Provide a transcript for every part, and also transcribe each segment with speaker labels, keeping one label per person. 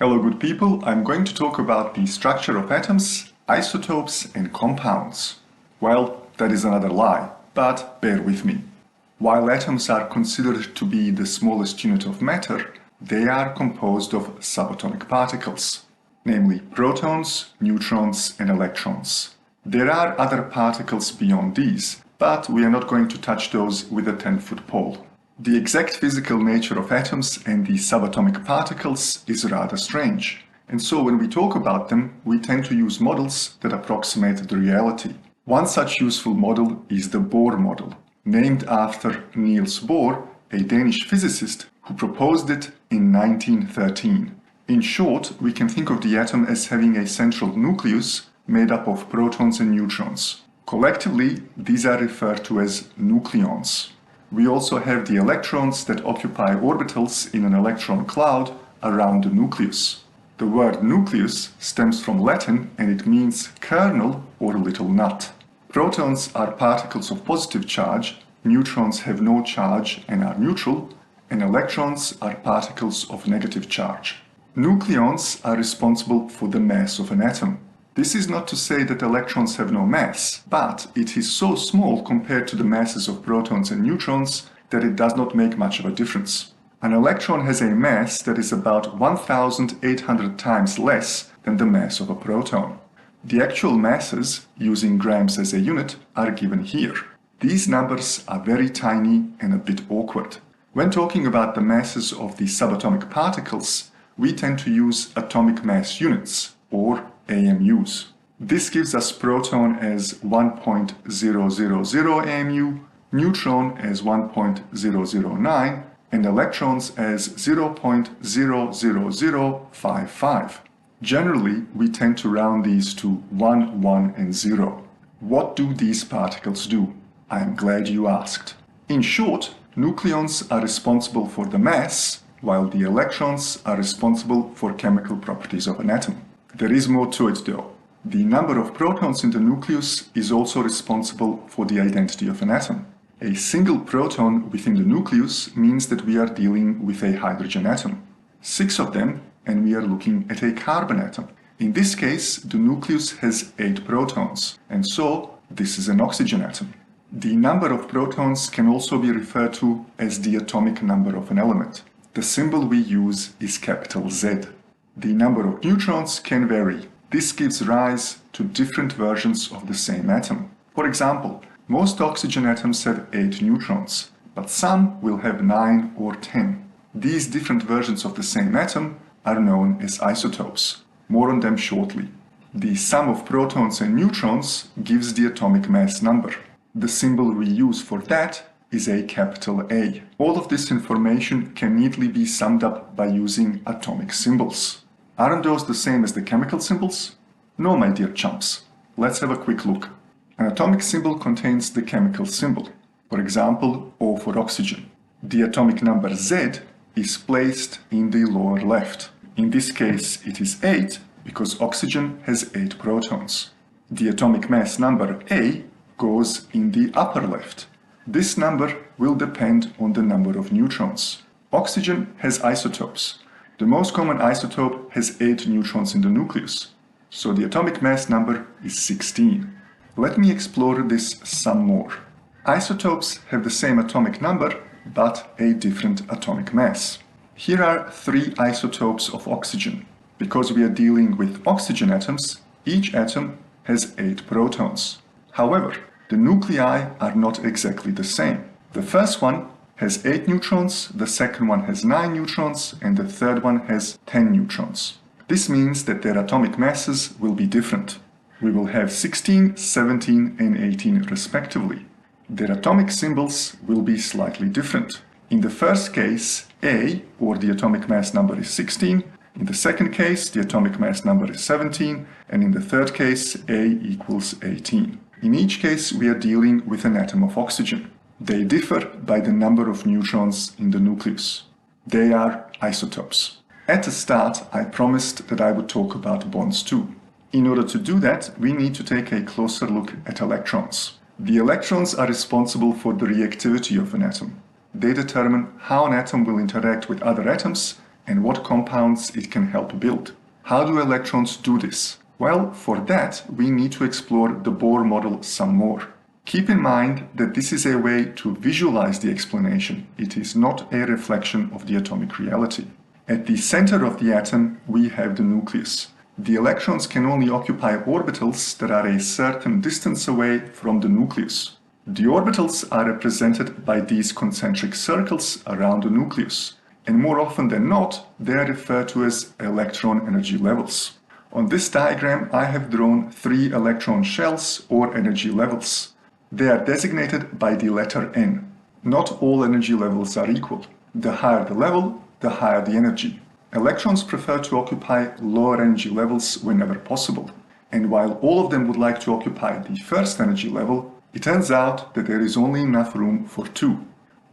Speaker 1: Hello good people, I'm going to talk about the structure of atoms, isotopes and compounds. Well, that is another lie, but bear with me. While atoms are considered to be the smallest unit of matter, they are composed of subatomic particles, namely protons, neutrons and electrons. There are other particles beyond these, but we are not going to touch those with a 10-foot pole. The exact physical nature of atoms and the subatomic particles is rather strange, and so when we talk about them, we tend to use models that approximate the reality. One such useful model is the Bohr model, named after Niels Bohr, a Danish physicist who proposed it in 1913. In short, we can think of the atom as having a central nucleus made up of protons and neutrons. Collectively, these are referred to as nucleons. We also have the electrons that occupy orbitals in an electron cloud around the nucleus. The word nucleus stems from Latin and it means kernel or little nut. Protons are particles of positive charge, neutrons have no charge and are neutral, and electrons are particles of negative charge. Nucleons are responsible for the mass of an atom. This is not to say that electrons have no mass, but it is so small compared to the masses of protons and neutrons that it does not make much of a difference. An electron has a mass that is about 1,800 times less than the mass of a proton. The actual masses, using grams as a unit, are given here. These numbers are very tiny and a bit awkward. When talking about the masses of the subatomic particles, we tend to use atomic mass units, or AMUs. This gives us proton as 1.000 AMU, neutron as 1.009, and electrons as 0.00055. Generally, we tend to round these to 1, 1, and 0. What do these particles do? I am glad you asked. In short, nucleons are responsible for the mass, while the electrons are responsible for chemical properties of an atom. There is more to it though. The number of protons in the nucleus is also responsible for the identity of an atom. A single proton within the nucleus means that we are dealing with a hydrogen atom. 6 of them, and we are looking at a carbon atom. In this case, the nucleus has 8 protons, and so this is an oxygen atom. The number of protons can also be referred to as the atomic number of an element. The symbol we use is capital Z. The number of neutrons can vary. This gives rise to different versions of the same atom. For example, most oxygen atoms have 8 neutrons, but some will have 9 or 10. These different versions of the same atom are known as isotopes. More on them shortly. The sum of protons and neutrons gives the atomic mass number. The symbol we use for that is a capital A. All of this information can neatly be summed up by using atomic symbols. Aren't those the same as the chemical symbols? No, my dear chumps. Let's have a quick look. An atomic symbol contains the chemical symbol. For example, O for oxygen. The atomic number Z is placed in the lower left. In this case, it is 8 because oxygen has 8 protons. The atomic mass number A goes in the upper left. This number will depend on the number of neutrons. Oxygen has isotopes. The most common isotope has 8 neutrons in the nucleus, so the atomic mass number is 16. Let me explore this some more. Isotopes have the same atomic number, but a different atomic mass. Here are 3 isotopes of oxygen. Because we are dealing with oxygen atoms, each atom has 8 protons. However, the nuclei are not exactly the same. The first one has 8 neutrons, the second one has 9 neutrons, and the third one has 10 neutrons. This means that their atomic masses will be different. We will have 16, 17, and 18 respectively. Their atomic symbols will be slightly different. In the first case, A, or the atomic mass number is 16, in the second case, the atomic mass number is 17, and in the third case, A equals 18. In each case, we are dealing with an atom of oxygen. They differ by the number of neutrons in the nucleus. They are isotopes. At the start, I promised that I would talk about bonds too. In order to do that, we need to take a closer look at electrons. The electrons are responsible for the reactivity of an atom. They determine how an atom will interact with other atoms and what compounds it can help build. How do electrons do this? Well, for that, we need to explore the Bohr model some more. Keep in mind that this is a way to visualize the explanation. It is not a reflection of the atomic reality. At the center of the atom, we have the nucleus. The electrons can only occupy orbitals that are a certain distance away from the nucleus. The orbitals are represented by these concentric circles around the nucleus, and more often than not, they are referred to as electron energy levels. On this diagram, I have drawn 3 electron shells or energy levels. They are designated by the letter N. Not all energy levels are equal. The higher the level, the higher the energy. Electrons prefer to occupy lower energy levels whenever possible. And while all of them would like to occupy the first energy level, it turns out that there is only enough room for 2.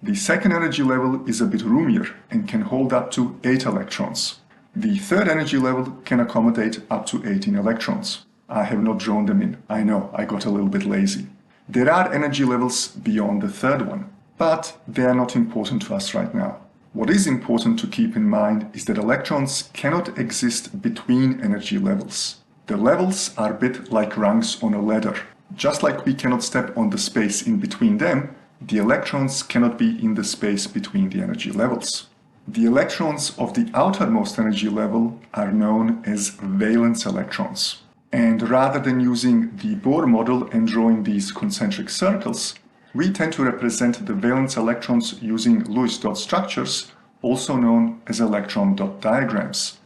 Speaker 1: The second energy level is a bit roomier and can hold up to 8 electrons. The third energy level can accommodate up to 18 electrons. I have not drawn them in. I know, I got a little bit lazy. There are energy levels beyond the third one, but they are not important to us right now. What is important to keep in mind is that electrons cannot exist between energy levels. The levels are a bit like rungs on a ladder. Just like we cannot step on the space in between them, the electrons cannot be in the space between the energy levels. The electrons of the outermost energy level are known as valence electrons. And rather than using the Bohr model and drawing these concentric circles, we tend to represent the valence electrons using Lewis dot structures, also known as electron dot diagrams.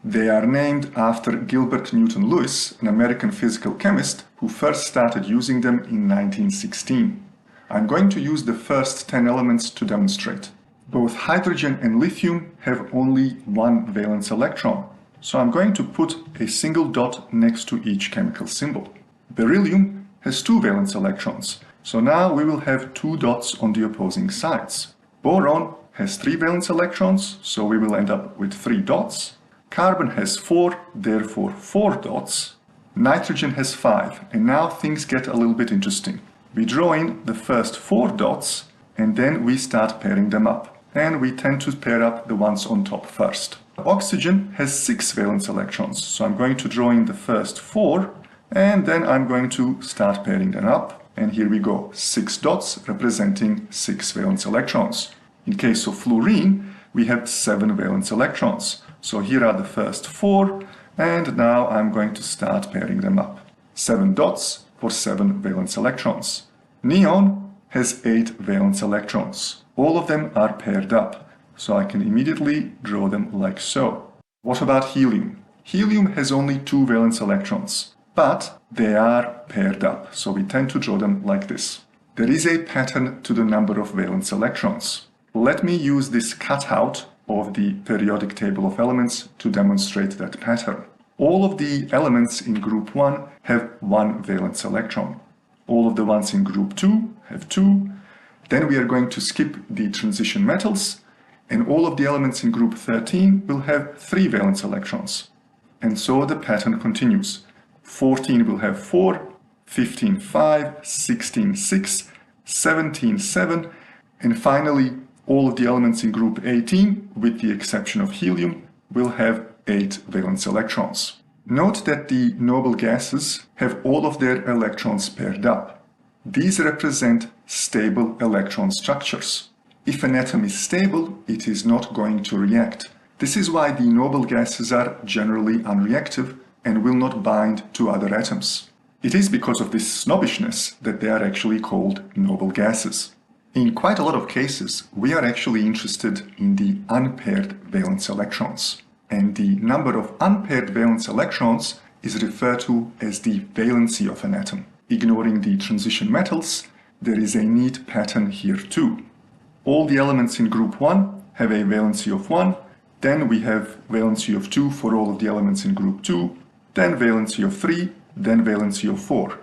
Speaker 1: They are named after Gilbert Newton Lewis, an American physical chemist who first started using them in 1916. I'm going to use the first 10 elements to demonstrate. Both hydrogen and lithium have only one valence electron, so I'm going to put a single dot next to each chemical symbol. Beryllium has 2 valence electrons, so now we will have 2 dots on the opposing sides. Boron has 3 valence electrons, so we will end up with 3 dots. Carbon has 4, therefore 4 dots. Nitrogen has 5, and now things get a little bit interesting. We draw in the first 4 dots, and then we start pairing them up. And we tend to pair up the ones on top first. Oxygen has 6 valence electrons, so I'm going to draw in the first 4, and then I'm going to start pairing them up. And here we go, 6 dots representing 6 valence electrons. In case of fluorine, we have 7 valence electrons. So here are the first 4, and now I'm going to start pairing them up. 7 dots for 7 valence electrons. Neon has 8 valence electrons. All of them are paired up, so I can immediately draw them like so. What about helium? Helium has only 2 valence electrons, but they are paired up, so we tend to draw them like this. There is a pattern to the number of valence electrons. Let me use this cutout of the periodic table of elements to demonstrate that pattern. All of the elements in group 1 have 1 valence electron. All of the ones in group 2 have 2. Then we are going to skip the transition metals, and all of the elements in group 13 will have 3 valence electrons. And so the pattern continues. 14 will have 4, 15 5, 16 6, 17 7, and finally all of the elements in group 18, with the exception of helium, will have 8 valence electrons. Note that the noble gases have all of their electrons paired up. These represent stable electron structures. If an atom is stable, it is not going to react. This is why the noble gases are generally unreactive and will not bind to other atoms. It is because of this snobbishness that they are actually called noble gases. In quite a lot of cases, we are actually interested in the unpaired valence electrons. And the number of unpaired valence electrons is referred to as the valency of an atom. Ignoring the transition metals, there is a neat pattern here too. All the elements in group 1 have a valency of 1, then we have valency of 2 for all of the elements in group 2, then valency of 3, then valency of 4.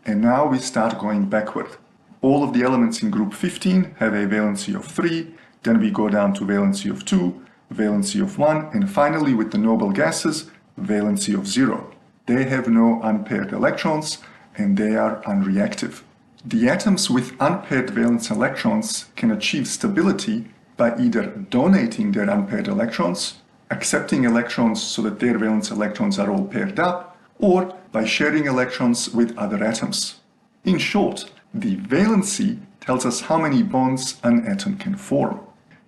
Speaker 1: And now we start going backward. All of the elements in group 15 have a valency of 3, then we go down to valency of 2, valency of 1, and finally with the noble gases, valency of 0. They have no unpaired electrons and they are unreactive. The atoms with unpaired valence electrons can achieve stability by either donating their unpaired electrons, accepting electrons so that their valence electrons are all paired up, or by sharing electrons with other atoms. In short, the valency tells us how many bonds an atom can form.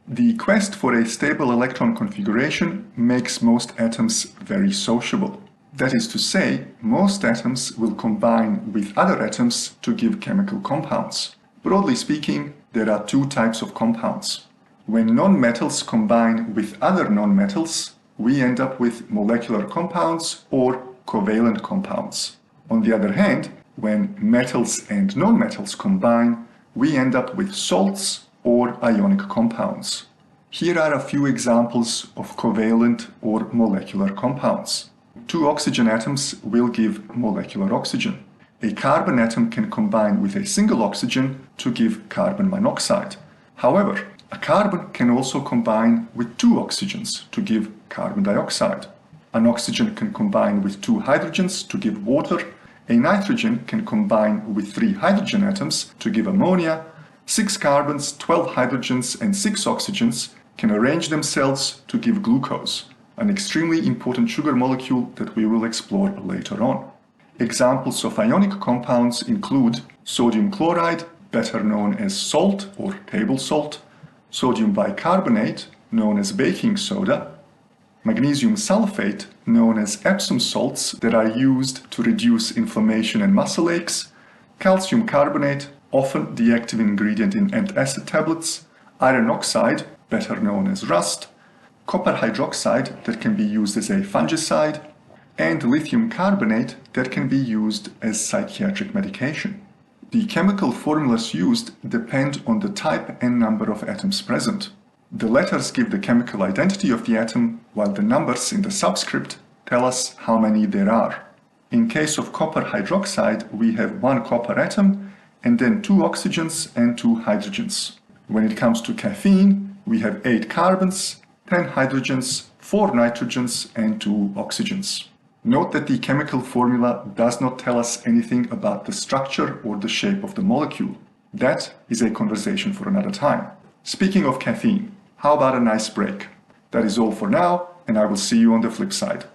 Speaker 1: The quest for a stable electron configuration makes most atoms very sociable. That is to say, most atoms will combine with other atoms to give chemical compounds. Broadly speaking, there are two types of compounds. When nonmetals combine with other nonmetals, we end up with molecular compounds or covalent compounds. On the other hand, when metals and nonmetals combine, we end up with salts or ionic compounds. Here are a few examples of covalent or molecular compounds. Two oxygen atoms will give molecular oxygen. A carbon atom can combine with a single oxygen to give carbon monoxide. However, a carbon can also combine with two oxygens to give carbon dioxide. An oxygen can combine with two hydrogens to give water. A nitrogen can combine with 3 hydrogen atoms to give ammonia. 6 carbons, 12 hydrogens, and 6 oxygens can arrange themselves to give glucose, an extremely important sugar molecule that we will explore later on. Examples of ionic compounds include sodium chloride, better known as salt or table salt, sodium bicarbonate, known as baking soda, magnesium sulfate, known as Epsom salts that are used to reduce inflammation and muscle aches, calcium carbonate, often the active ingredient in antacid tablets, iron oxide, better known as rust, copper hydroxide that can be used as a fungicide, and lithium carbonate that can be used as psychiatric medication. The chemical formulas used depend on the type and number of atoms present. The letters give the chemical identity of the atom, while the numbers in the subscript tell us how many there are. In case of copper hydroxide, we have 1 copper atom and then 2 oxygens and 2 hydrogens. When it comes to caffeine, we have 8 carbons, 10 hydrogens, 4 nitrogens, and 2 oxygens. Note that the chemical formula does not tell us anything about the structure or the shape of the molecule. That is a conversation for another time. Speaking of caffeine, how about a nice break? That is all for now, and I will see you on the flip side.